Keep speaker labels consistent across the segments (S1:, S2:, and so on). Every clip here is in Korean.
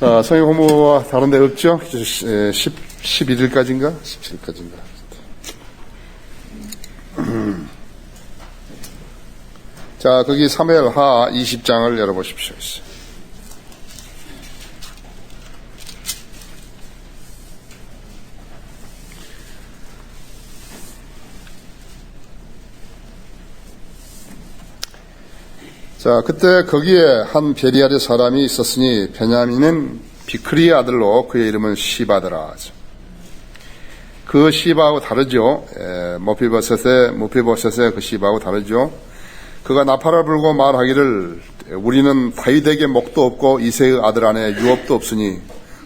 S1: 성역 공부와 다른 데 없죠? 11일까지인가? 17일까지인가? 자, 거기 사무엘하 20장을 열어보십시오. 자, 그때 거기에 한 베리알의 사람이 있었으니 베냐민은 비크리의 아들로 그의 이름은 시바더라. 그 시바하고 다르죠. 모피보셋의 그 시바하고 다르죠. 그가 나팔을 불고 말하기를 우리는 다윗에게 목도 없고 이새의 아들 안에 유업도 없으니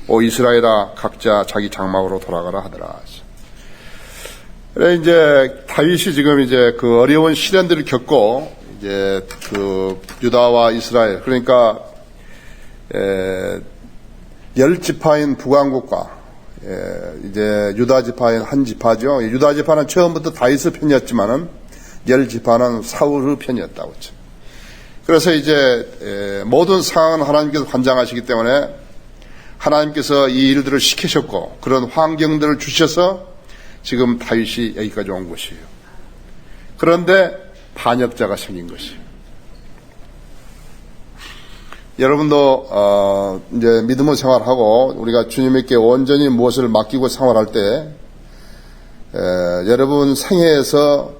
S1: 오 이스라엘아 각자 자기 장막으로 돌아가라 하더라. 그래 이제 다윗이 지금 이제 그 어려운 시련들을 겪고 이제 그 유다와 이스라엘 그러니까 10지파인 북왕국과 이제 유다 지파인 한 지파죠. 유다 지파는 처음부터 다윗의 편이었지만은 10지파는 사울의 편이었다고 했죠. 그래서 이제 모든 상황은 하나님께서 관장하시기 때문에 하나님께서 이 일들을 시키셨고 그런 환경들을 주셔서 지금 다윗이 여기까지 온 것이에요. 그런데 반역자가 생긴 것이에요. 여러분도 이제 믿음의 생활하고 우리가 주님께 온전히 무엇을 맡기고 생활할 때 여러분 생애에서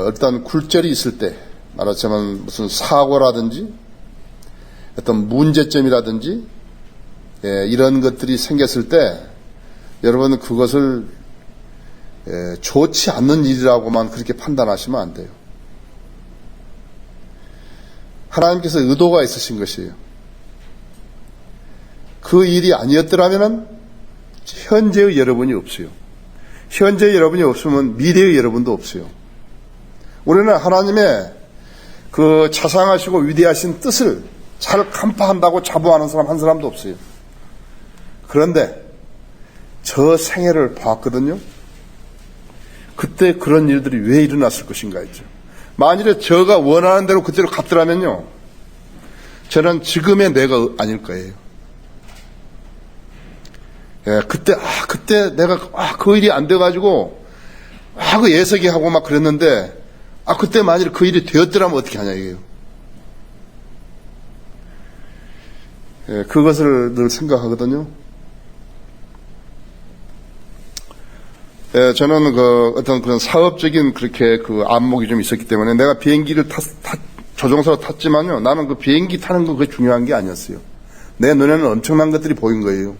S1: 어떤 굴절이 있을 때 말하자면 무슨 사고라든지 어떤 문제점이라든지 이런 것들이 생겼을 때 여러분은 그것을 좋지 않는 일이라고만 그렇게 판단하시면 안 돼요. 하나님께서 의도가 있으신 것이에요. 그 일이 아니었더라면 현재의 여러분이 없어요. 현재의 여러분이 없으면 미래의 여러분도 없어요. 우리는 하나님의 그 자상하시고 위대하신 뜻을 잘 간파한다고 자부하는 사람 한 사람도 없어요. 그런데 저 생애를 봤거든요. 그때 그런 일들이 왜 일어났을 것인가 했죠. 만일에 저가 원하는 대로 그대로 갔더라면요, 저는 지금의 내가 아닐 거예요. 그때 내가 그 일이 안 돼가지고 그 예석이 하고 막 그랬는데 그때 만일 그 일이 되었더라면 어떻게 하냐 이게요. 그것을 늘 생각하거든요. 저는 어떤 그런 사업적인 그렇게 그 안목이 좀 있었기 때문에 내가 비행기를 조종사로 탔지만요. 나는 그 비행기 타는 거 그게 중요한 게 아니었어요. 내 눈에는 엄청난 것들이 보인 거예요.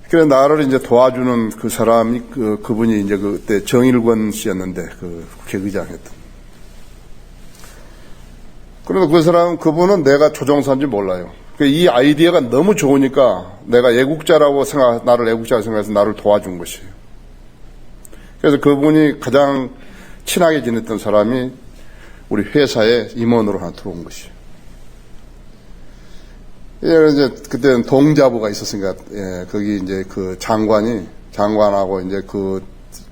S1: 그래서 나를 이제 도와주는 그 사람이 그분이 이제 그때 정일권 씨였는데 그 국회의장했던. 그런데 그분은 내가 조종사인지 몰라요. 이 아이디어가 너무 좋으니까 내가 나를 애국자라고 생각해서 나를 도와준 것이에요. 그래서 그분이 가장 친하게 지냈던 사람이 우리 회사에 임원으로 하나 들어온 것이에요. 이제 그때는 동자부가 있었으니까, 거기 이제 그 장관하고 이제 그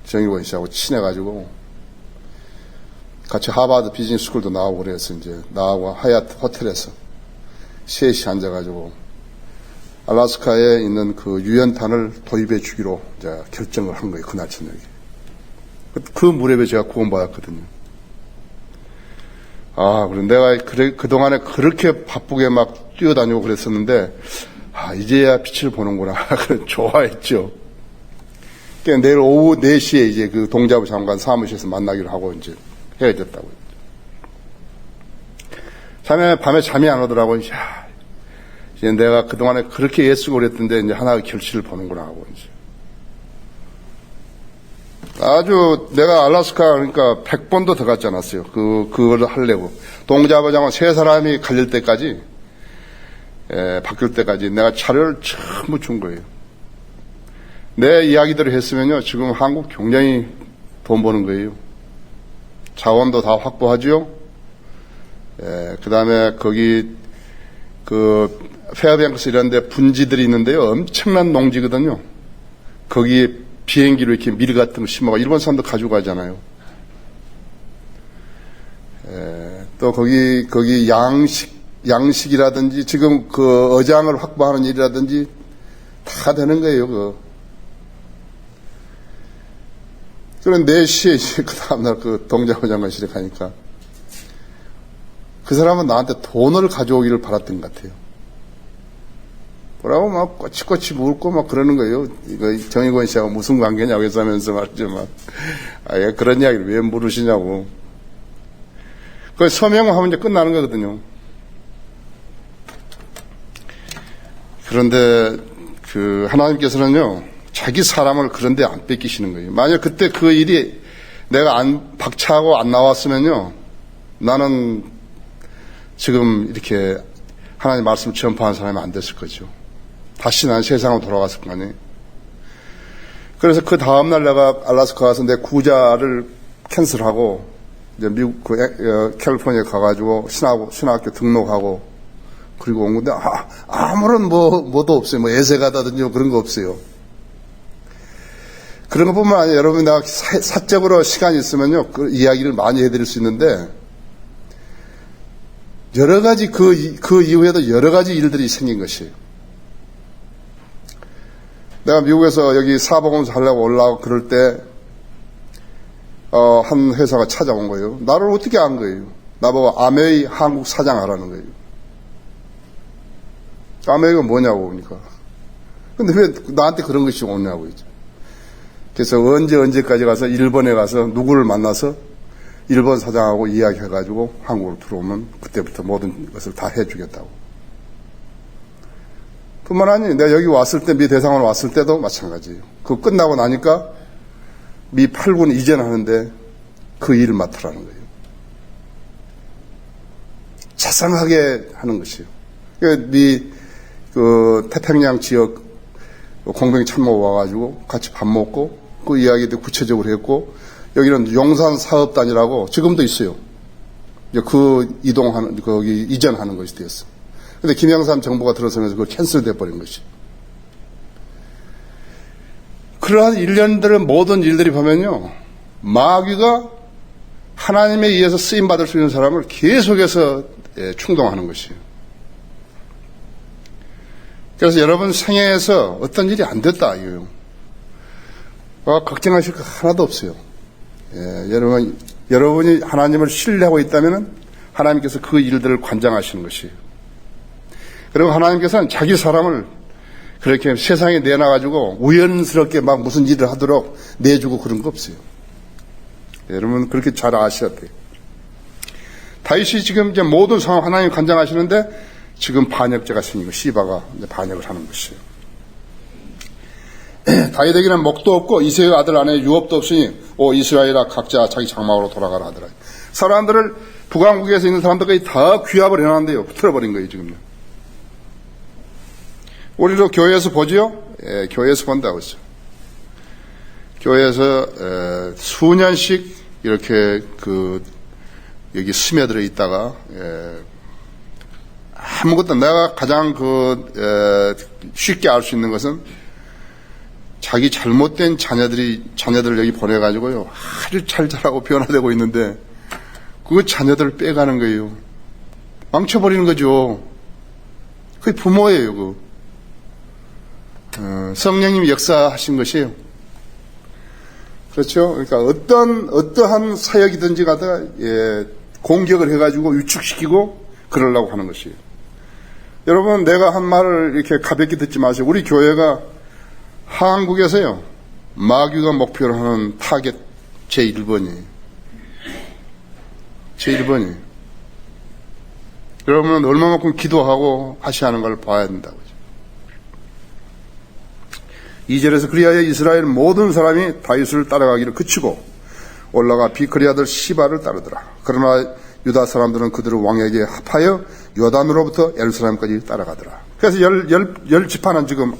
S1: 정일권 씨하고 친해가지고 같이 하버드 비즈니스 스쿨도 나오고 그래서 이제 나하고 하얏트 호텔에서 셋이 앉아가지고 알래스카에 있는 그 유연탄을 도입해 주기로 이제 결정을 한 거예요. 그날 저녁에. 그 무렵에 제가 구원받았거든요. 그럼 내가 그동안에 그렇게 바쁘게 막 뛰어다니고 그랬었는데, 이제야 빛을 보는구나. 좋아했죠. 그러니까 내일 오후 4시에 이제 그 동자부 장관 사무실에서 만나기로 하고 이제 헤어졌다고요. 밤에 잠이 안 오더라고요. 이제 내가 그동안에 그렇게 애쓰고 그랬던데 이제 하나의 결실을 보는구나 하고 이제. 아주 내가 알래스카 그러니까 100번도 더 갔지 않았어요. 그걸 하려고. 동자부 장관 3사람이 갈릴 때까지, 바뀔 때까지 내가 자료를 전부 준 거예요. 내 이야기들을 했으면요, 지금 한국 굉장히 돈 버는 거예요. 자원도 다 확보하죠. 그 다음에 거기 페어뱅크스 이런 데 분지들이 있는데요. 엄청난 농지거든요. 거기에 비행기로 이렇게 밀 같은 거 심어가 일본 사람도 가지고 가잖아요. 또 거기 양식 양식이라든지 지금 그 어장을 확보하는 일이라든지 다 되는 거예요. 그런 4시에 이제 그 다음날 그 동작어장관실에 가니까 그 사람은 나한테 돈을 가져오기를 바랐던 것 같아요. 뭐라고 막 꼬치꼬치 묻고 막 그러는 거예요. 이거 정의권 씨하고 무슨 관계냐고 해서 하면서 말이죠. 막. 그런 이야기를 왜 물으시냐고. 그 서명하면 이제 끝나는 거거든요. 그런데 그 하나님께서는요, 자기 사람을 그런데 안 뺏기시는 거예요. 만약 그때 그 일이 내가 박차하고 안 나왔으면요, 나는 지금 이렇게 하나님 말씀을 전파하는 사람이 안 됐을 거죠. 다시 난 세상으로 돌아갔을 거 아니에요. 그래서 그 다음날 내가 알래스카 가서 내 구자를 캔슬하고 이제 미국 캘리포니아에 가가지고 신학교 등록하고 그리고 온 건데 아무런 뭐도 없어요. 뭐 애세가다든지 그런 거 없어요. 그런 것뿐만 아니라 여러분 내가 사적으로 시간이 있으면요 그 이야기를 많이 해드릴 수 있는데 여러 가지 그 이후에도 여러 가지 일들이 생긴 것이에요. 내가 미국에서 여기 사복음서 하려고 올라오고 그럴 때 한 회사가 찾아온 거예요. 나를 어떻게 안 거예요? 나보고 아메이 한국 사장 하라는 거예요. 아메이가 뭐냐고 그러니까. 근데 왜 나한테 그런 것이 오냐고 이제. 그래서 언제까지 가서 일본에 가서 누구를 만나서 일본 사장하고 이야기해가지고 한국으로 들어오면 그때부터 모든 것을 다 해주겠다고. 뿐만 아니라 내가 여기 왔을 때, 미 대사관 왔을 때도 마찬가지예요. 그거 끝나고 나니까 미 8군 이전하는데 그 일을 맡으라는 거예요. 자상하게 하는 것이에요. 미 태평양 지역 공병 참모 와가지고 같이 밥 먹고 그 이야기도 구체적으로 했고 여기는 용산 사업단이라고 지금도 있어요. 이제 그 거기 이전하는 것이 되었어. 근데 김영삼 정부가 들어서면서 그걸 캔슬돼 버린 것이. 그러한 일련들의 모든 일들이 보면요. 마귀가 하나님에 의해서 쓰임받을 수 있는 사람을 계속해서 충동하는 것이에요. 그래서 여러분 생애에서 어떤 일이 안 됐다, 이거요. 걱정하실 거 하나도 없어요. 여러분이 하나님을 신뢰하고 있다면 하나님께서 그 일들을 관장하시는 것이에요. 그리고 하나님께서는 자기 사람을 그렇게 세상에 내놔가지고 우연스럽게 막 무슨 일을 하도록 내주고 그런 거 없어요. 여러분 그렇게 잘 아셔야 돼요. 다윗이 지금 이제 모든 상황 하나님 관장하시는데 지금 반역죄가 생기고 시바가 이제 반역을 하는 것이에요. 다윗에게는 목도 없고 이새의 아들 안에 유업도 없으니 오 이스라엘아 각자 자기 장막으로 돌아가라 하더라. 사람들을 북왕국에서 있는 사람들까지 다 귀합을 해놨는데요. 틀어버린 거예요 지금요. 우리도 교회에서 보지요? 교회에서 본다고 했어요. 교회에서 수년씩 이렇게 여기 스며들어 있다가 아무것도 내가 가장 쉽게 알 수 있는 것은 자기 잘못된 자녀들을 여기 보내가지고요 아주 잘 자라고 변화되고 있는데 그 자녀들을 빼가는 거예요. 망쳐버리는 거죠. 그게 부모예요. 성령님이 역사하신 것이에요. 그렇죠? 그러니까 어떠한 사역이든지 가다가 공격을 해가지고 위축시키고 그러려고 하는 것이에요. 여러분 내가 한 말을 이렇게 가볍게 듣지 마세요. 우리 교회가 한국에서요 마귀가 목표로 하는 타겟 제1번이에요. 제1번이에요. 여러분은 얼마만큼 기도하고 하시하는 걸 봐야 된다고. 2절에서 그리하여 이스라엘 모든 사람이 다윗을 따라가기를 그치고 올라가 비크리 아들 시바를 따르더라. 그러나 유다 사람들은 그들을 왕에게 합하여 요단으로부터 예루살렘까지 따라가더라. 그래서 열 지파는 지금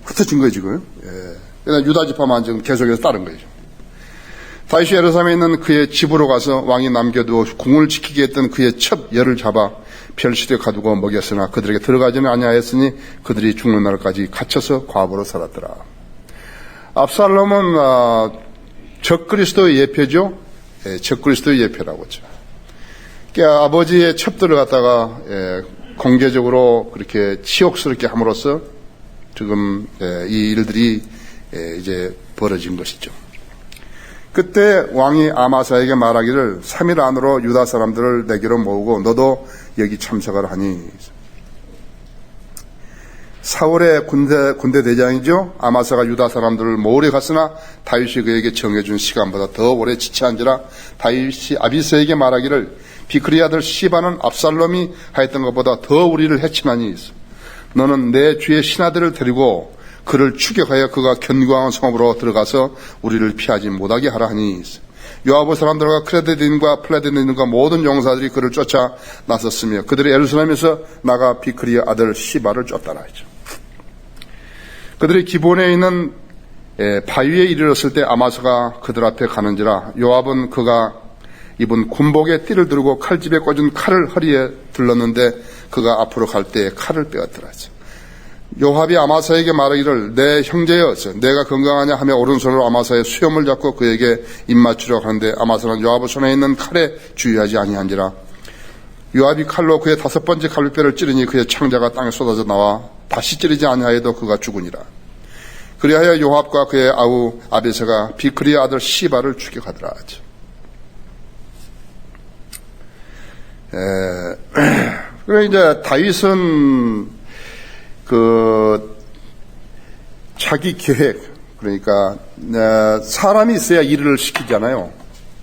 S1: 흩어진 거예요 지금. 그냥 유다 지파만 지금 계속해서 따른 거예요. 다윗이 예루살렘에 있는 그의 집으로 가서 왕이 남겨두어 궁을 지키게 했던 그의 첩 열을 잡아 별시대 가두고 먹였으나 그들에게 들어가지는 아니하였으니 그들이 죽는 날까지 갇혀서 과부로 살았더라. 압살롬은 적그리스도의 예표죠. 적그리스도의 예표라고 하죠. 아버지의 첩들을 갖다가 공개적으로 그렇게 치욕스럽게 함으로써 지금 이 일들이 이제 벌어진 것이죠. 그때 왕이 아마사에게 말하기를 3일 안으로 유다 사람들을 내게로 모으고 너도 여기 참석하라 하니, 사울의 군대 대장이죠. 아마사가 유다 사람들을 모으려 갔으나 다윗이 그에게 정해준 시간보다 더 오래 지체한지라 다윗이 아비새에게 말하기를 비크리 아들 시바는 압살롬이 하였던 것보다 더 우리를 해치나니 너는 내 주의 신하들을 데리고 그를 추격하여 그가 견고한 성읍으로 들어가서 우리를 피하지 못하게 하라 하니, 요압의 사람들과 크레데딘과 플레데딘과 모든 용사들이 그를 쫓아 나섰으며 그들이 예루살렘에서 나가 비크리 아들 시바를 쫓더라 했죠. 그들이 기본에 있는 바위에 이르렀을 때 아마사가 그들 앞에 가는지라 요압은 그가 입은 군복에 띠를 두르고 칼집에 꽂은 칼을 허리에 둘렀는데 그가 앞으로 갈 때에 칼을 빼었더라 했죠. 요압이 아마사에게 말하기를 내 형제여 내가 건강하냐 하며 오른손으로 아마사의 수염을 잡고 그에게 입맞추려고 하는데 아마사는 요압의 손에 있는 칼에 주의하지 아니한지라. 요압이 칼로 그의 5번째 갈비뼈를 찌르니 그의 창자가 땅에 쏟아져 나와 다시 찌르지 아니하여도 그가 죽으니라. 그리하여 요압과 그의 아우 아비새가 비크리의 아들 시바를 추격하더라. 그래 이제 다윗은 자기 계획, 그러니까 사람이 있어야 일을 시키잖아요.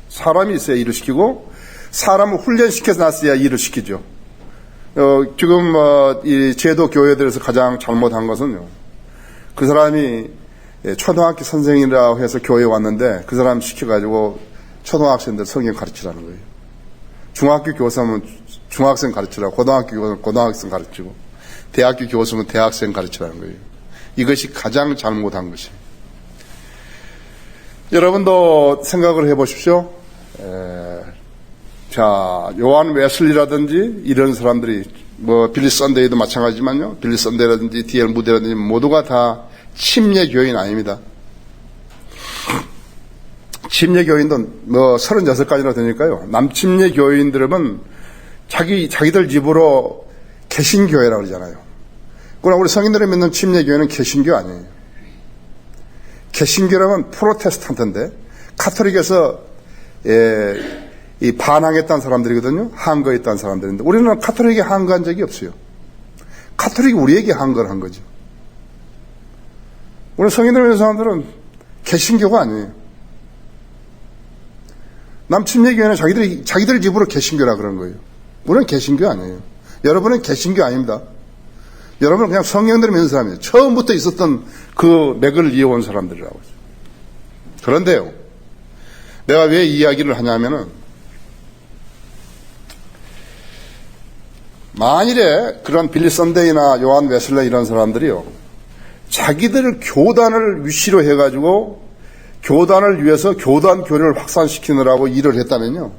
S1: 사람이 있어야 일을 시키고 사람을 훈련시켜서 놨어야 일을 시키죠. 지금 이 제도 교회들에서 가장 잘못한 것은요, 그 사람이 초등학교 선생이라고 해서 교회에 왔는데 그 사람 시켜가지고 초등학생들 성경 가르치라는 거예요. 중학교 교사면 중학생 가르치라고, 고등학교 교사면 고등학생 가르치고, 대학교 교수면 대학생 가르치라는 거예요. 이것이 가장 잘못한 것이에요. 여러분도 생각을 해보십시오. 자, 요한 웨슬리라든지 이런 사람들이, 빌리 선데이도 마찬가지지만요, 빌리 선데이라든지 D.L. 무디라든지 모두가 다 침례 교인 아닙니다. 침례 교인도 36가지나 되니까요. 남침례 교인들은 자기들 집으로 개신교회라고 그러잖아요. 그러나 우리 성인들이 믿는 침례교회는 개신교 아니에요. 개신교라면 프로테스탄트인데 카톨릭에서 이 반항했던 사람들이거든요. 항거했던 사람들인데 우리는 카톨릭에 항거한 적이 없어요. 카톨릭이 우리에게 항거를 한 거죠. 우리 성인들 믿는 사람들은 개신교가 아니에요. 남침례교회는 자기들 집으로 개신교라 그런 거예요. 우리는 개신교 아니에요. 여러분은 개신교 아닙니다. 여러분은 그냥 성경대로 믿는 사람이에요. 처음부터 있었던 그 맥을 이어온 사람들이라고. 그런데요, 내가 왜 이 이야기를 하냐면은, 만일에 그런 빌리 선데이나 요한 웨슬레 이런 사람들이요, 자기들 교단을 위시로 해가지고 교단을 위해서 교단 교리를 확산시키느라고 일을 했다면요,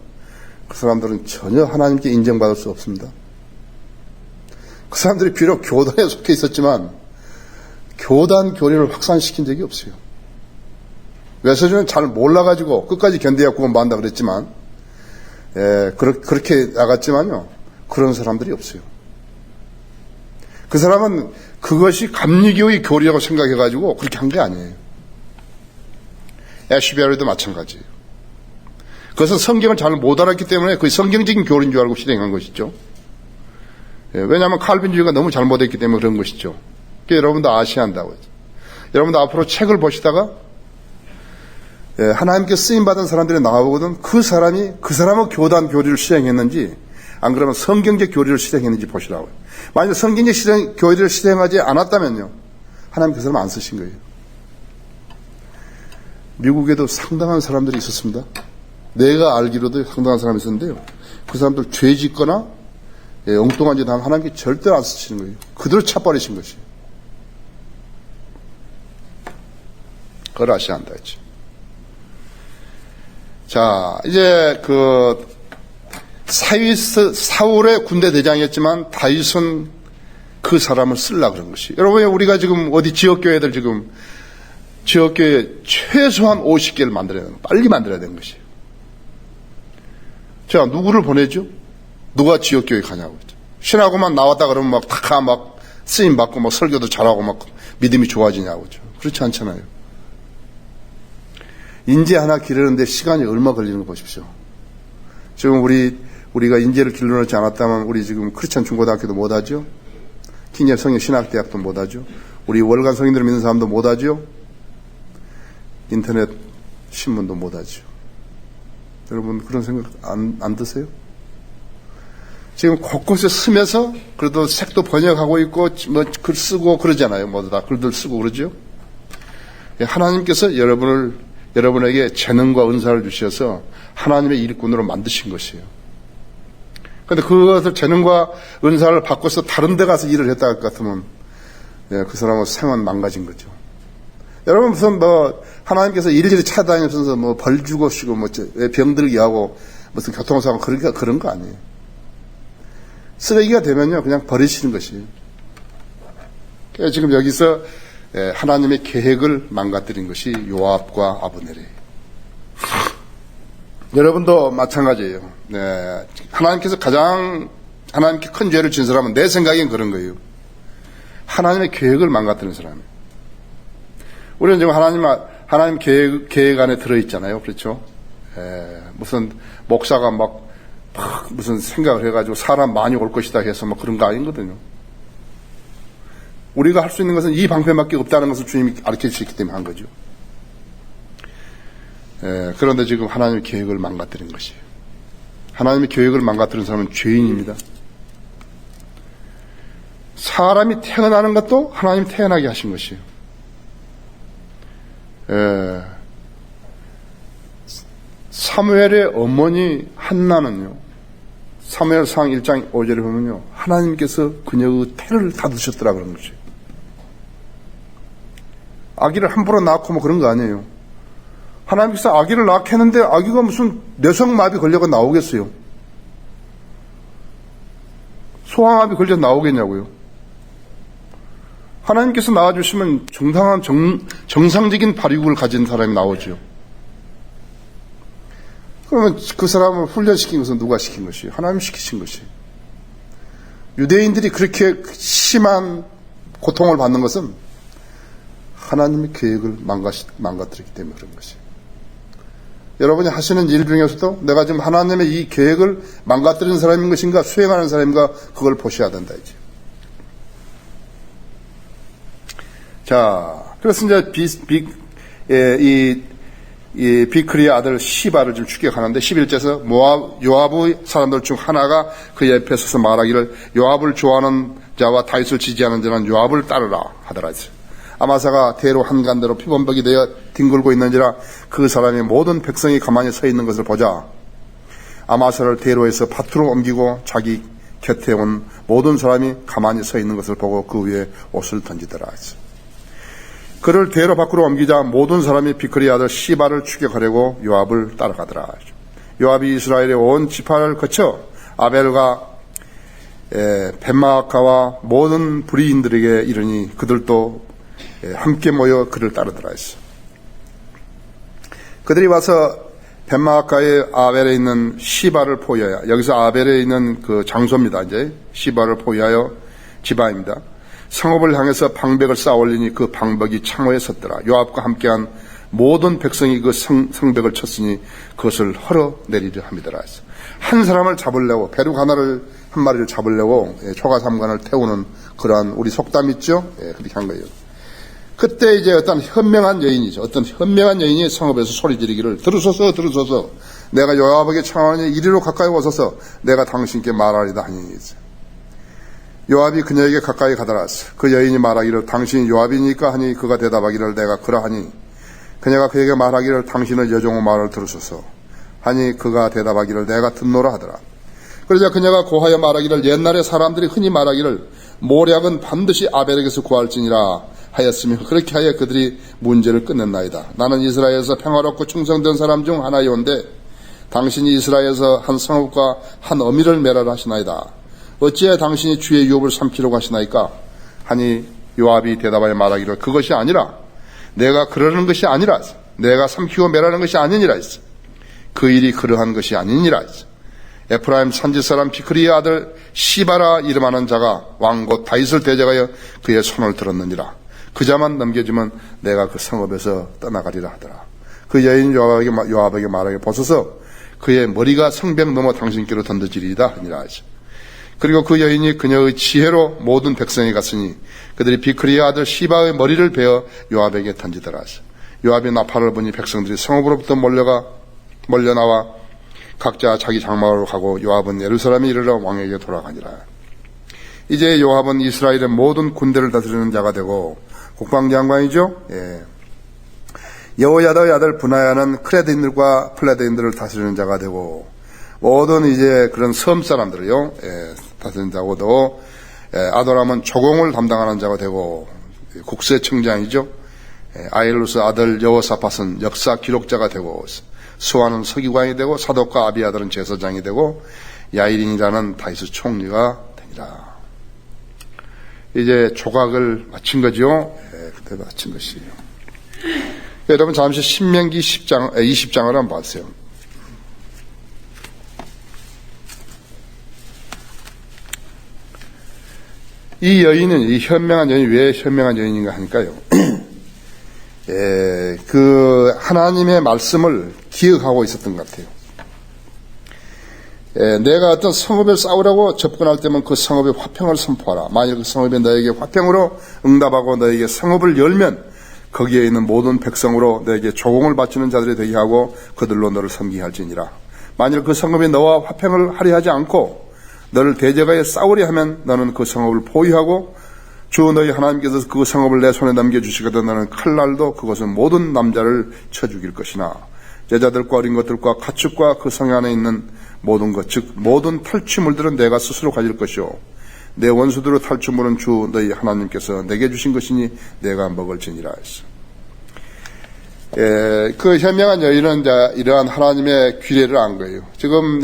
S1: 그 사람들은 전혀 하나님께 인정받을 수 없습니다. 그 사람들이 비록 교단에 속해 있었지만 교단 교리를 확산시킨 적이 없어요. 웨슬리는 잘 몰라가지고 끝까지 견뎌야 구원받는다 그랬지만, 그렇게 나갔지만요, 그런 사람들이 없어요. 그 사람은 그것이 감리교의 교리라고 생각해가지고 그렇게 한 게 아니에요. 애쉬베리도 마찬가지예요. 그것은 성경을 잘 못 알았기 때문에 그 성경적인 교리인 줄 알고 실행한 것이죠. 왜냐하면 칼빈주의가 너무 잘못했기 때문에 그런 것이죠. 여러분도 아셔야 한다고요. 여러분도 앞으로 책을 보시다가 하나님께 쓰임받은 사람들이 나와보거든 그 사람의 교단 교리를 실행했는지 안 그러면 성경적 교리를 실행했는지 보시라고요. 만약 성경적 교리를 실행하지 않았다면요, 하나님 그 사람 안 쓰신 거예요. 미국에도 상당한 사람들이 있었습니다. 내가 알기로도 상당한 사람이 있었는데요, 그 사람들 죄 짓거나 엉뚱한 짓 하면 하나님께 절대로 안 쓰시는 거예요. 그대로 차버리신 것이에요. 그걸 아셔야 한다 했죠. 자, 이제 사울의 군대 대장이었지만 다윗은 그 사람을 쓰려고 그런 것이. 여러분, 우리가 지금 어디 지역교회들 지금 지역교회 최소한 50개를 빨리 만들어야 되는 것이에요. 자, 누구를 보내죠? 누가 지역교회 가냐고. 신하고만 나왔다 그러면 막 쓰임 받고 막 설교도 잘하고 막 믿음이 좋아지냐고. 그렇지 않잖아요. 인재 하나 기르는데 시간이 얼마 걸리는 거 보십시오. 지금 우리가 인재를 길러놓지 않았다면 우리 지금 크리스찬 중고등학교도 못하죠. 킹예프 성령 신학대학도 못하죠. 우리 월간 성인들 믿는 사람도 못하죠. 인터넷 신문도 못하죠. 여러분 그런 생각 안 드세요? 지금 곳곳에 쓰면서 그래도 책도 번역하고 있고 뭐 글 쓰고 그러잖아요. 모두 다 글들 쓰고 그러죠. 하나님께서 여러분에게 재능과 은사를 주셔서 하나님의 일꾼으로 만드신 것이에요. 그런데 그것을 재능과 은사를 바꿔서 다른 데 가서 일을 했다 할 것 같으면 그 사람은 생활 망가진 거죠. 여러분 무슨 하나님께서 일일이 찾아다니면서 벌 주고 쉬고 병들게 하고 무슨 교통사고 그런 거 아니에요. 쓰레기가 되면요 그냥 버리시는 것이. 지금 여기서 하나님의 계획을 망가뜨린 것이 요압과 아브넬이에요. 여러분도 마찬가지예요. 하나님께서 하나님께 큰 죄를 지은 사람은 내 생각엔 그런 거예요. 하나님의 계획을 망가뜨리는 사람이에요. 우리는 지금 하나님 계획 안에 들어있잖아요. 그렇죠? 무슨 목사가 막 무슨 생각을 해가지고 사람 많이 올 것이다 해서 막 그런 거 아니거든요. 우리가 할 수 있는 것은 이 방편밖에 없다는 것을 주님이 가르쳐 주셨기 때문에 한 거죠. 그런데 지금 하나님의 계획을 망가뜨린 것이에요. 하나님의 계획을 망가뜨린 사람은 죄인입니다. 사람이 태어나는 것도 하나님이 태어나게 하신 것이에요. 사무엘의 어머니 한나는요, 사무엘상 1장 5절에 보면요, 하나님께서 그녀의 태를 닫으셨더라 그런 거죠. 아기를 함부로 낳고 뭐 그런 거 아니에요. 하나님께서 아기를 낳게 했는데 아기가 무슨 뇌성마비 걸려가 나오겠어요? 소아마비 걸려 나오겠냐고요? 하나님께서 낳아주시면 정상적인 발육을 가진 사람이 나오죠. 그러면 그 사람을 훈련시킨 것은 누가 시킨 것이에요? 하나님이 시키신 것이에요. 유대인들이 그렇게 심한 고통을 받는 것은 하나님의 계획을 망가뜨리기 때문에 그런 것이에요. 여러분이 하시는 일 중에서도 내가 지금 하나님의 이 계획을 망가뜨리는 사람인 것인가 수행하는 사람인가 그걸 보셔야 된다 이제. 자, 그래서 이제 이 비크리의 아들 시바를 좀 추격하는데 11절에서 요압의 사람들 중 하나가 그 옆에 서서 말하기를 요압을 좋아하는 자와 다윗을 지지하는 자는 요압을 따르라 하더라. 아마사가 대로 한간대로 피범벅이 되어 뒹굴고 있는지라 그 사람이 모든 백성이 가만히 서 있는 것을 보자 아마사를 대로에서 밭으로 옮기고 자기 곁에 온 모든 사람이 가만히 서 있는 것을 보고 그 위에 옷을 던지더라. 그를 대로 밖으로 옮기자 모든 사람이 비크리 아들 시바를 추격하려고 요압을 따라가더라. 요압이 이스라엘의 온 지파를 거쳐 아벨과 벳마아카와 모든 불의인들에게 이르니 그들도 함께 모여 그를 따르더라 했어. 그들이 와서 벳마아카의 아벨에 있는 시바를 포위하여, 여기서 아벨에 있는 그 장소입니다. 이제 시바를 포위하여 지바입니다. 성읍을 향해서 방백을 쌓아 올리니 그 방백이 창호에 섰더라. 요압과 함께한 모든 백성이 그 성벽을 쳤으니 그것을 헐어내리려 함이더라. 한 사람을 잡으려고, 벼룩 한 마리를 잡으려고 초가삼관을 태우는 그러한 우리 속담 있죠? 그렇게 한 거예요. 그때 이제 어떤 현명한 여인이 성읍에서 소리 지르기를 들으소서 내가 요압에게 청하니 이리로 가까이 오소서 내가 당신께 말하리다 하니 요압이 그녀에게 가까이 가더라. 그 여인이 말하기를 당신이 요압이니까 하니 그가 대답하기를 내가 그러하니 그녀가 그에게 말하기를 당신의 여종의 말을 들으소서 하니 그가 대답하기를 내가 듣노라 하더라. 그러자 그녀가 고하여 말하기를 옛날에 사람들이 흔히 말하기를 모략은 반드시 아벨에게서 구할지니라 하였으며 그렇게 하여 그들이 문제를 끝냈나이다. 나는 이스라엘에서 평화롭고 충성된 사람 중 하나이온데 당신이 이스라엘에서 한 성읍과 한 어미를 멸하라 하시나이다. 어찌해 당신이 주의 유업을 삼키려고 하시나이까 하니 요압이 대답하여 말하기를 그것이 아니라 내가 그러는 것이 아니라 내가 삼키고 멸하는 것이 아니니라 했어. 그 일이 그러한 것이 아니니라 했어. 에프라임 산지 사람 비크리의 아들 시바라 이름하는 자가 왕 곧 다윗을 대적하여 그의 손을 들었느니라. 그 자만 넘겨주면 내가 그 성읍에서 떠나가리라 하더라. 그 여인 요압에게 말하게 보소서 그의 머리가 성벽 넘어 당신께로 던져지리이다 하니라 하죠. 그리고 그 여인이 그녀의 지혜로 모든 백성이 갔으니 그들이 비크리의 아들 시바의 머리를 베어 요압에게 던지더라 하죠. 요압이 나팔을 보니 백성들이 성읍으로부터 몰려나와 각자 자기 장막으로 가고 요압은 예루살렘에 이르러 왕에게 돌아가니라. 이제 요압은 이스라엘의 모든 군대를 다스리는 자가 되고 국방장관이죠. 여호야다의 아들 분하야는 크레드인들과 플레드인들을 다스리는 자가 되고 모든 이제 그런 섬 사람들을요 다스리는 자고도 아도람은 조공을 담당하는 자가 되고 국세청장이죠. 아일루스 아들 여호사밧은 역사 기록자가 되고 수아는 서기관이 되고 사독과 아비아들은 제사장이 되고 야일인이라는 다윗의 총리가 되니라. 이제 조각을 마친 거죠. 그때 마친 것이에요. 여러분 잠시 신명기 20장을 한번 봐주세요. 이 여인은, 이 현명한 여인이 왜 현명한 여인인가 하니까요. 그 하나님의 말씀을 기억하고 있었던 것 같아요. 내가 어떤 성읍에 싸우라고 접근할 때면 그 성읍에 화평을 선포하라. 만일 그 성읍에 너에게 화평으로 응답하고 너에게 성읍을 열면 거기에 있는 모든 백성으로 너에게 조공을 바치는 자들이 되게 하고 그들로 너를 섬기게 할지니라. 만일 그 성읍이 너와 화평을 하려 하지 않고 너를 대적하여 싸우려 하면 너는 그 성읍을 포위하고 주 너희 하나님께서 그 성읍을 내 손에 넘겨주시거든 너는 칼날도 그것은 모든 남자를 쳐 죽일 것이나 제자들과 어린 것들과 가축과 그 성 안에 있는 모든 것 즉 모든 탈취물들은 내가 스스로 가질 것이요 내 원수들의 탈취물은 주 너희 하나님께서 내게 주신 것이니 내가 먹을지니라 했어. 그 현명한 여인은 이러한 하나님의 규례를 안 거예요. 지금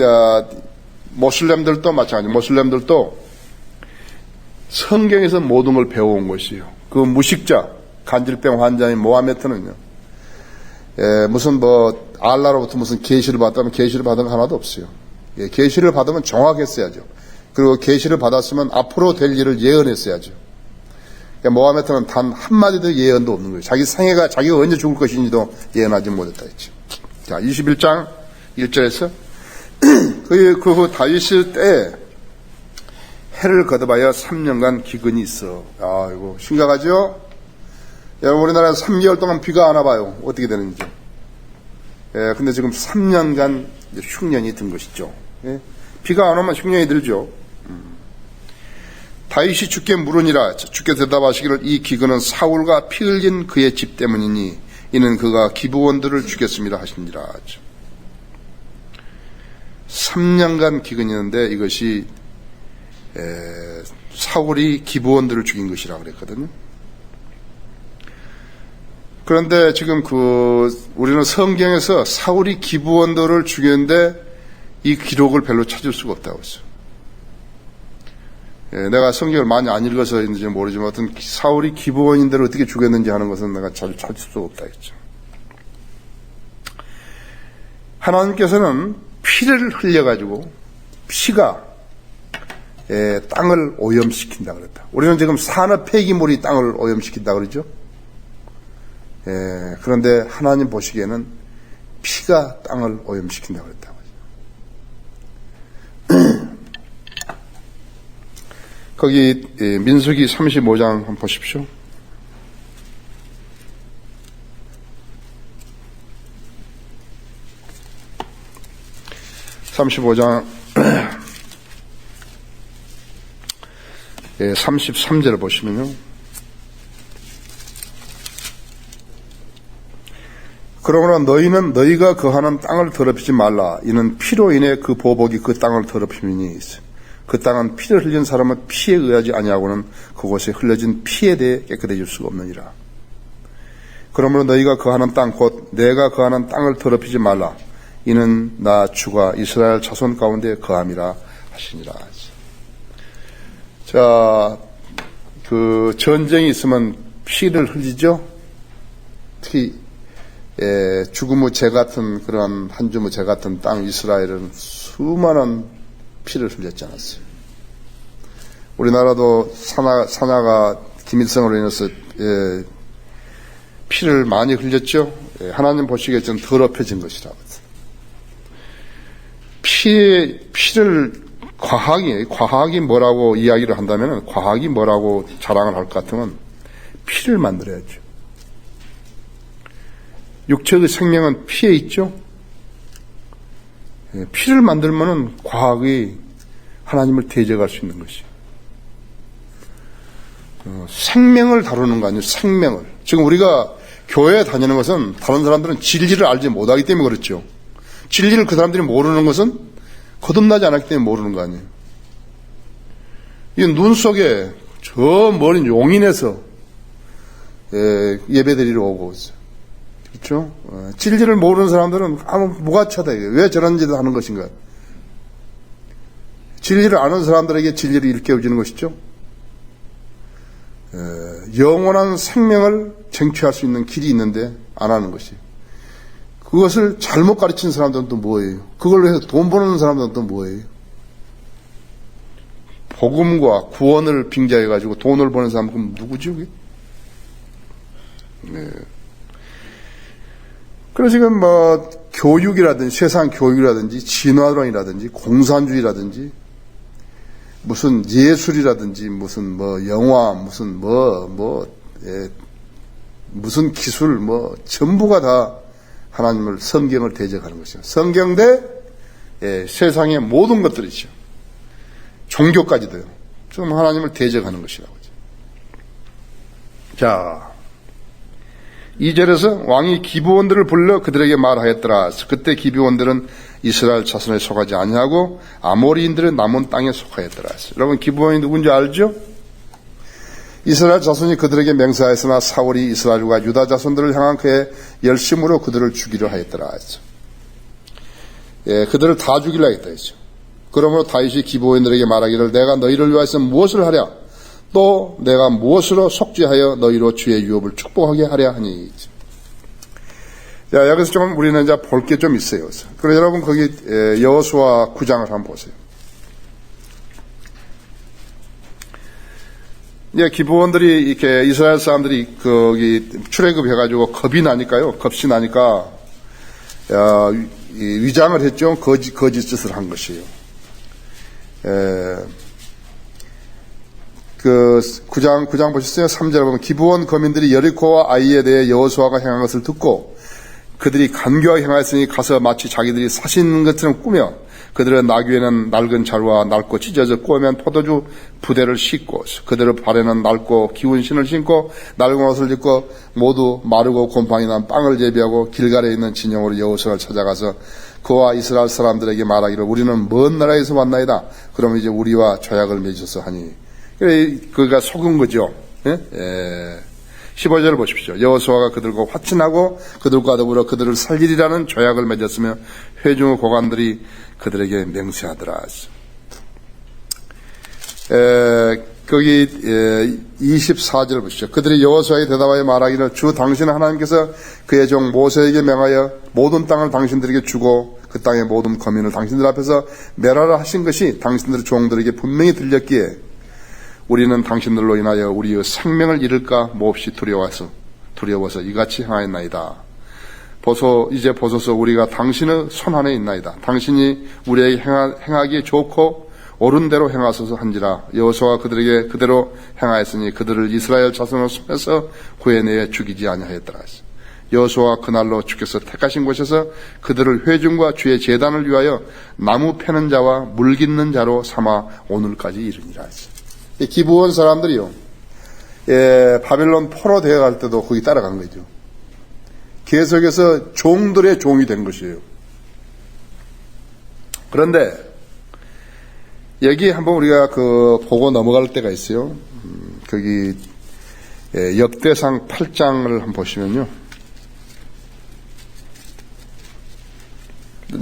S1: 모슬렘들도 마찬가지. 모슬렘들도 성경에서 모든 걸 배워온 것이에요. 그 무식자, 간질병 환자인 모하메트는요, 무슨 알라로부터 무슨 계시를 받다면 계시를 받은 거 하나도 없어요. 계시를 받으면 정확했어야죠. 그리고 계시를 받았으면 앞으로 될 일을 예언했어야죠. 모하메트는 단 한마디도 예언도 없는 거예요. 자기 생애가, 자기가 언제 죽을 것인지도 예언하지 못했다 했죠. 자, 21장 1절에서 그 다윗의 때에 해를 거듭하여 3년간 기근이 있어. 이거 심각하죠? 여러분, 우리나라에 3개월 동안 비가 안 와봐요. 어떻게 되는지. 근데 지금 3년간 흉년이 든 것이죠. 비가 안 오면 흉년이 들죠. 다윗이 주께 물으니라. 주께 대답하시기를 이 기근은 사울과 피 흘린 그의 집 때문이니 이는 그가 기브원들을 죽였습니다 하시니라. 3년간 기근이 있는데 이것이 사울이 기브원들을 죽인 것이라 그랬거든요. 그런데 지금 우리는 성경에서 사울이 기브원들을 죽였는데 이 기록을 별로 찾을 수가 없다고 했어요. 내가 성경을 많이 안 읽어서인지 모르지만 어떤 사울이 기브원인들을 어떻게 죽였는지 하는 것은 내가 잘 찾을 수가 없다 했죠. 하나님께서는 피를 흘려가지고 피가 땅을 오염시킨다 그랬다. 우리는 지금 산업 폐기물이 땅을 오염시킨다 그러죠. 그런데 하나님 보시기에는 피가 땅을 오염시킨다 그랬다고 하죠. 거기 민수기 35장 한번 보십시오. (35장) 33절 보시면요. 그러므로 너희는 너희가 거하는 땅을 더럽히지 말라. 이는 피로 인해 그 보복이 그 땅을 더럽힘이니 그 땅은 피를 흘린 사람은 피에 의하지 아니하고는 그곳에 흘려진 피에 대해 깨끗해질 수가 없느니라. 그러므로 너희가 거하는 땅 곧 내가 거하는 땅을 더럽히지 말라. 이는 나 주가 이스라엘 자손 가운데 거함이라 하시니라. 자, 전쟁이 있으면 피를 흘리죠. 특히 죽음의 재 같은 그런 한 줌의 재 같은 땅 이스라엘은 수많은 피를 흘렸지 않았어요. 우리나라도 산하가 김일성으로 인해서 피를 많이 흘렸죠. 하나님 보시기에 좀 더럽혀진 것이라고. 피를 과학이 뭐라고 이야기를 한다면, 과학이 뭐라고 자랑을 할 것 같으면 피를 만들어야죠. 육체의 생명은 피에 있죠. 피를 만들면은 과학이 하나님을 대적할 수 있는 것이에요. 생명을 다루는 거 아니에요. 생명을. 지금 우리가 교회에 다니는 것은 다른 사람들은 진리를 알지 못하기 때문에 그렇죠. 진리를 그 사람들이 모르는 것은 거듭나지 않았기 때문에 모르는 거 아니에요. 이 눈 속에 저 멀린 용인에서 예배드리러 오고 있어요. 그렇죠? 진리를 모르는 사람들은 아무 뭐가 차다해요. 왜 저런 짓을 하는 것인가? 진리를 아는 사람들에게 진리를 일깨워주는 것이죠. 영원한 생명을 쟁취할 수 있는 길이 있는데 안 하는 것이. 그것을 잘못 가르친 사람들은 또 뭐예요? 그걸 위해서 돈 버는 사람들은 또 뭐예요? 복음과 구원을 빙자해가지고 돈을 버는 사람은 그럼 누구죠? 네. 그래서 지금 교육이라든지 세상 교육이라든지 진화론이라든지 공산주의라든지 무슨 예술이라든지 무슨 영화 무슨 무슨 기술 전부가 다 하나님을 성경을 대적하는 것이죠. 성경 대 세상의 모든 것들이죠. 종교까지도요. 좀 하나님을 대적하는 것이라고 하죠. 자, 2절에서 왕이 기브온들을 불러 그들에게 말하였더라. 그때 기브온들은 이스라엘 자손에 속하지 아니하고 아모리인들의 남은 땅에 속하였더라. 여러분 기브온이 누군지 알죠? 이스라엘 자손이 그들에게 맹세하였으나 사울이 이스라엘과 유다 자손들을 향한 그의 열심으로 그들을 죽이려 하였더라. 그들을 다 죽이려 했다 했죠. 그러므로 다윗이 기브온들에게 말하기를 내가 너희를 위하여서 무엇을 하랴? 또 내가 무엇으로 속죄하여 너희로 주의 유업을 축복하게 하랴 하니. 자, 여기서 좀 우리는 이제 볼 게 좀 있어요. 그래서 여러분 거기 여호수아 9장을 한번 보세요. 이제 기브온들이 이렇게 이스라엘 사람들이 거기 출애굽해가지고 겁이 나니까요. 겁이 나니까 위장을 했죠. 거짓짓을 한 것이에요. 그 9장 보셨어요? 3절에 보면 기브온 거민들이 여리코와 아이에 대해 여호수아가 행한 것을 듣고 그들이 간교하게 행하였으니 가서 마치 자기들이 사신 것처럼 꾸며 그들의 나귀에는 낡은 자루와 낡고 찢어져 꼬면 포도주 부대를 싣고 그들의 발에는 낡고 기운 신을 신고 낡은 옷을 입고 모두 마르고 곰팡이 난 빵을 재배하고 길갈에 있는 진영으로 여호수아를 찾아가서 그와 이스라엘 사람들에게 말하기를 우리는 먼 나라에서 왔나이다. 그러면 이제 우리와 조약을 맺어서 하니 그가 속은 거죠. 15절을 보십시오. 여호수아가 그들과 화친하고 그들과 더불어 그들을 살리리라는 조약을 맺었으며 회중의 고관들이 그들에게 맹세하더라. 거기 24절 보시죠. 그들이 여호수아에게 대답하여 말하기를 주 당신 하나님께서 그의 종 모세에게 명하여 모든 땅을 당신들에게 주고 그 땅의 모든 거민을 당신들 앞에서 멸하라 하신 것이 당신들의 종들에게 분명히 들렸기에 우리는 당신들로 인하여 우리의 생명을 잃을까 몹시 두려워서 이같이 행하였나이다. 이제 보소서 우리가 당신의 손 안에 있나이다. 당신이 우리에게 행하기에 좋고 옳은 대로 행하소서 한지라. 여호수아가 그들에게 그대로 행하였으니 그들을 이스라엘 자손의 손에서 구해내어 죽이지 아니하였더라. 여호수아가 그날로 주께서 택하신 곳에서 그들을 회중과 주의 제단을 위하여 나무 패는 자와 물 깃는 자로 삼아 오늘까지 이르니라. 기브온 사람들이요, 바벨론 포로 되어갈 때도 거기 따라간 거죠. 계속해서 종들의 종이 된 것이에요. 그런데 여기 한번 우리가 보고 넘어갈 때가 있어요. 거기 역대상 8장을 한번 보시면요,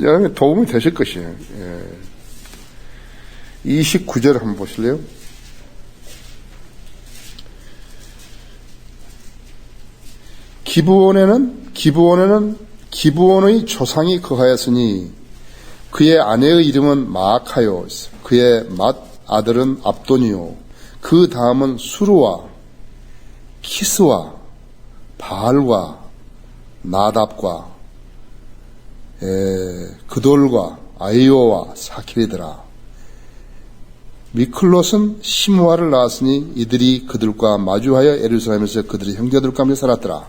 S1: 여러분 도움이 되실 것이에요. 29절 한번 보실래요? 기브온의 조상이 거하였으니 그의 아내의 이름은 마아카요. 그의 아들은 압돈이요. 그 다음은 수르와 키스와 바알과 나답과 그돌과 아이오와 사킬이더라. 미클롯은 시므아를 낳았으니 이들이 그들과 마주하여 예루살렘에서 그들의 형제들과 함께 살았더라.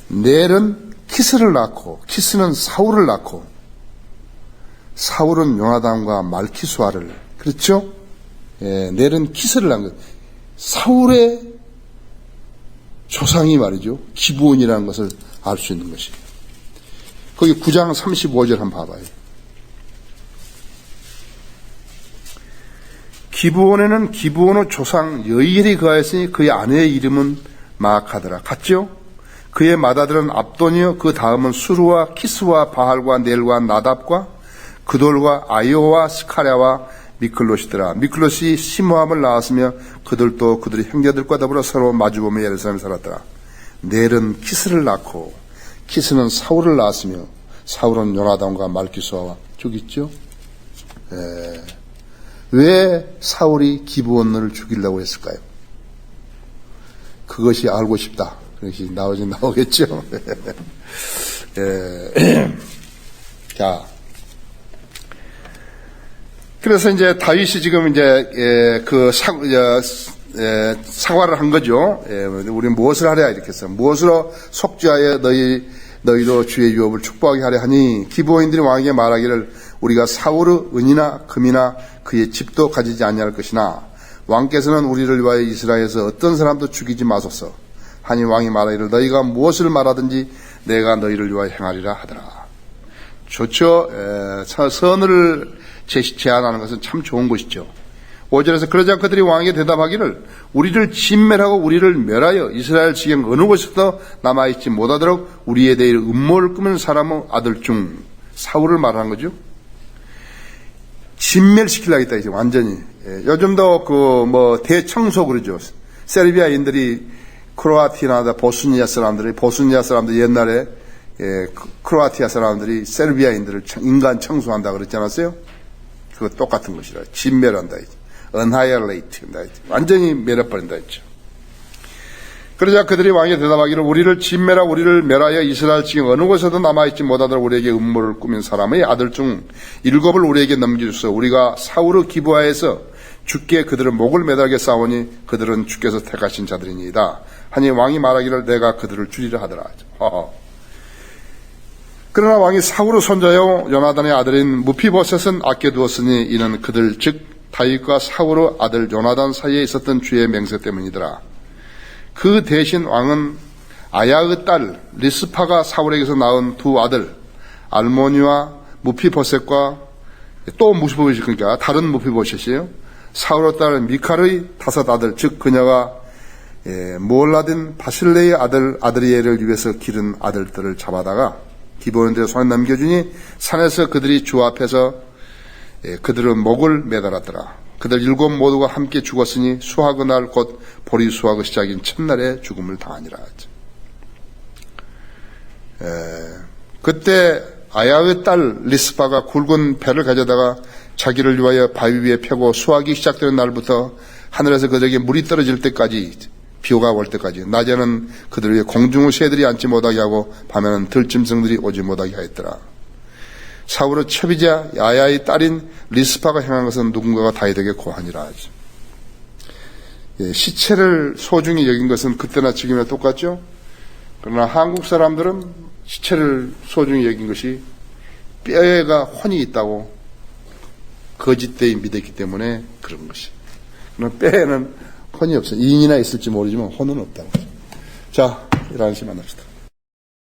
S1: 넬은 키스를 낳고, 키스는 사울을 낳고, 사울은 요나단과 말키수아를, 그렇죠? 넬은 키스를 낳은 것. 사울의 조상이 말이죠. 기브온이라는 것을 알 수 있는 것이에요. 거기 9장 35절 한번 봐봐요. 기브온에는 기브온의 조상 여이엘이 거하였으니 그의 아내의 이름은 마아카더라. 같죠? 그의 맏아들은 압돈이요. 그 다음은 수르와 키스와 바알과 넬과 나답과 그돌과 아이오와 스카랴와 미클롯이더라. 미클롯이 시므함을 낳았으며 그들도 그들의 형제들과 더불어 서로 마주보며 예루살렘에 살았더라. 넬은 키스를 낳고 키스는 사울을 낳았으며 사울은 요나단과 말기수아와 죽였죠. 왜 사울이 기브온을 죽이려고 했을까요? 그것이 알고 싶다. 그것이 나오겠죠. 자, 그래서 이제 다윗이 지금 이제 사과를 한 거죠. 우리 무엇을 하랴 이렇게 해서 무엇으로 속죄하여 너희로 주의 유업을 축복하게 하려 하니 기브온인들이 왕에게 말하기를 우리가 사울의 은이나 금이나 그의 집도 가지지 아니할 것이나 왕께서는 우리를 위하여 이스라엘에서 어떤 사람도 죽이지 마소서 하니 왕이 말하기를 너희가 무엇을 말하든지 내가 너희를 위하여 행하리라 하더라. 좋죠. 선을 제안하는 것은 참 좋은 것이죠. 5절에서 그러자 그들이 왕에게 대답하기를 우리를 진멸하고 우리를 멸하여 이스라엘 지경 어느 곳에서도 남아있지 못하도록 우리에 대해 음모를 꾸민 사람의 아들 중 사울을 말하는 거죠. 진멸시키려고 했다, 이제 완전히. 요즘도 대청소 그러죠. 세르비아인들이 크로아티아나 보스니아 사람들이 옛날에 크로아티아 사람들이 세르비아인들을 인간 청소한다 그랬지 않았어요? 그거 똑같은 것이라. 진멸한다, 이제. 언하이얼레이트 한다, 이제. 완전히 멸해버린다, 했죠. 그러자 그들이 왕에게 대답하기를 우리를 진멸하고 우리를 멸하여 이스라엘 지경 어느 곳에도 남아있지 못하도록 우리에게 음모를 꾸민 사람의 아들 중 7을 우리에게 넘겨주소. 우리가 사울의 기브아에서 주께 그들은 목을 매달게 싸우니 그들은 주께서 택하신 자들이니이다. 하니 왕이 말하기를 내가 그들을 죽이려 하더라. 그러나 왕이 사울의 손자요 요나단의 아들인 무피보셋은 아껴두었으니 이는 그들 즉 다윗과 사울의 아들 요나단 사이에 있었던 주의 맹세 때문이더라. 그 대신 왕은 아야의 딸 리스파가 사울에게서 낳은 두 아들 알모니와 무피보셋과 또 무피보셋이 그러니까 다른 무피보셋이에요. 사울의 딸 미칼의 5 아들 즉 그녀가 모올라딘 바실레의 아들 아드리엘을 위해서 기른 아들들을 잡아다가 기브온인들의 손에 넘겨주니 산에서 그들이 주 앞에서 그들의 목을 매달았더라. 그들 7 모두가 함께 죽었으니 수학의 날 곧 보리 수학의 시작인 첫날에 죽음을 당하니라. 그때 아야의 딸 리스파가 굵은 배를 가져다가 자기를 위하여 바위 위에 펴고 수학이 시작되는 날부터 하늘에서 그들에게 물이 떨어질 때까지 비가 올 때까지 낮에는 그들 위에 공중의 새들이 앉지 못하게 하고 밤에는 들짐승들이 오지 못하게 하였더라. 사울의 첩이자 야야의 딸인 리스파가 행한 것은 누군가가 다윗에게 고하니라 하죠. 시체를 소중히 여긴 것은 그때나 지금이나 똑같죠. 그러나 한국 사람들은 시체를 소중히 여긴 것이 뼈에가 혼이 있다고 거짓되이 믿었기 때문에 그런 것이. 그러나 뼈에는 혼이 없어요. 인이나 있을지 모르지만 혼은 없다고. 자, 11시 만납시다.